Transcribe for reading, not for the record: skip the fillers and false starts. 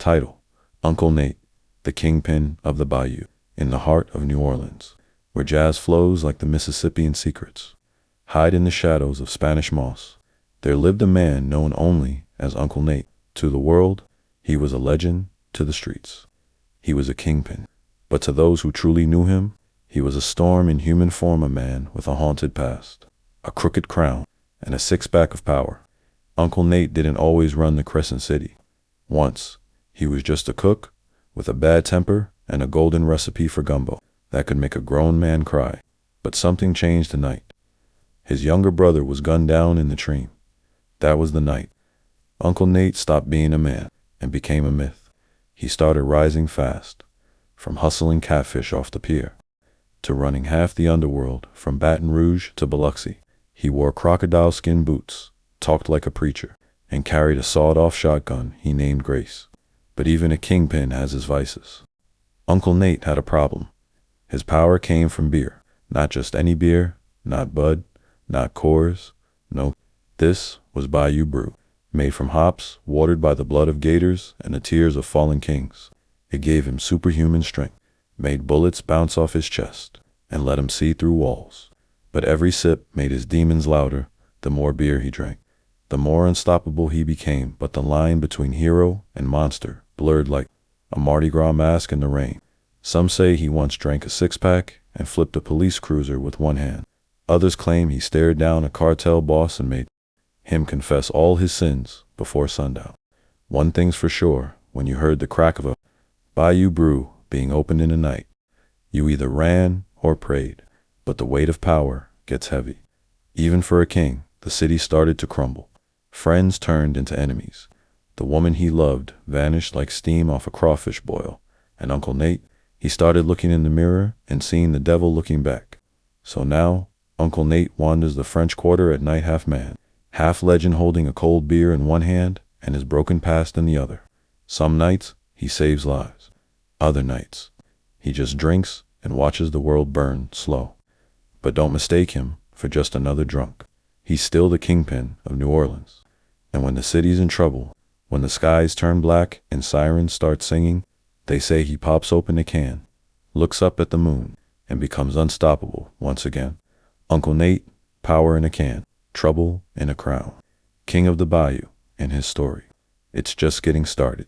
title, Uncle Nate, the kingpin of the bayou, in the heart of New Orleans, where jazz flows like the Mississippi in secrets. Hide in the shadows of Spanish moss, there lived a man known only as Uncle Nate. To the world, he was a legend. To the streets, he was a kingpin. But to those who truly knew him, he was a storm in human form, a man with a haunted past, a crooked crown, and a six-pack of power. Uncle Nate didn't always run the Crescent City. Once, he was just a cook with a bad temper and a golden recipe for gumbo that could make a grown man cry. But something changed tonight. His younger brother was gunned down in the stream. That was the night Uncle Nate stopped being a man and became a myth. He started rising fast, from hustling catfish off the pier to running half the underworld from Baton Rouge to Biloxi. He wore crocodile skin boots, talked like a preacher, and carried a sawed-off shotgun he named Grace. But even a kingpin has his vices. Uncle Nate had a problem. His power came from beer. Not just any beer, not Bud, not Coors. No, this was Bayou brew, made from hops, watered by the blood of gators and the tears of fallen kings. It gave him superhuman strength, made bullets bounce off his chest, and let him see through walls. But every sip made his demons louder. The more beer he drank, the more unstoppable he became. But the line between hero and monster blurred like a Mardi Gras mask in the rain. Some say he once drank a six-pack and flipped a police cruiser with one hand. Others claim he stared down a cartel boss and made him confess all his sins before sundown. One thing's for sure, when you heard the crack of a bayou brew being opened in the night, you either ran or prayed. But the weight of power gets heavy. Even for a king, the city started to crumble. Friends turned into enemies. The woman he loved vanished like steam off a crawfish boil. And Uncle Nate, he started looking in the mirror and seeing the devil looking back. So now, Uncle Nate wanders the French Quarter at night, half man, half legend, holding a cold beer in one hand and his broken past in the other. Some nights, he saves lives. Other nights, he just drinks and watches the world burn slow. But don't mistake him for just another drunk. He's still the kingpin of New Orleans. And when the city's in trouble, when the skies turn black and sirens start singing, they say he pops open a can, looks up at the moon, and becomes unstoppable once again. Uncle Nate, power in a can, trouble in a crown. King of the bayou and his story. It's just getting started.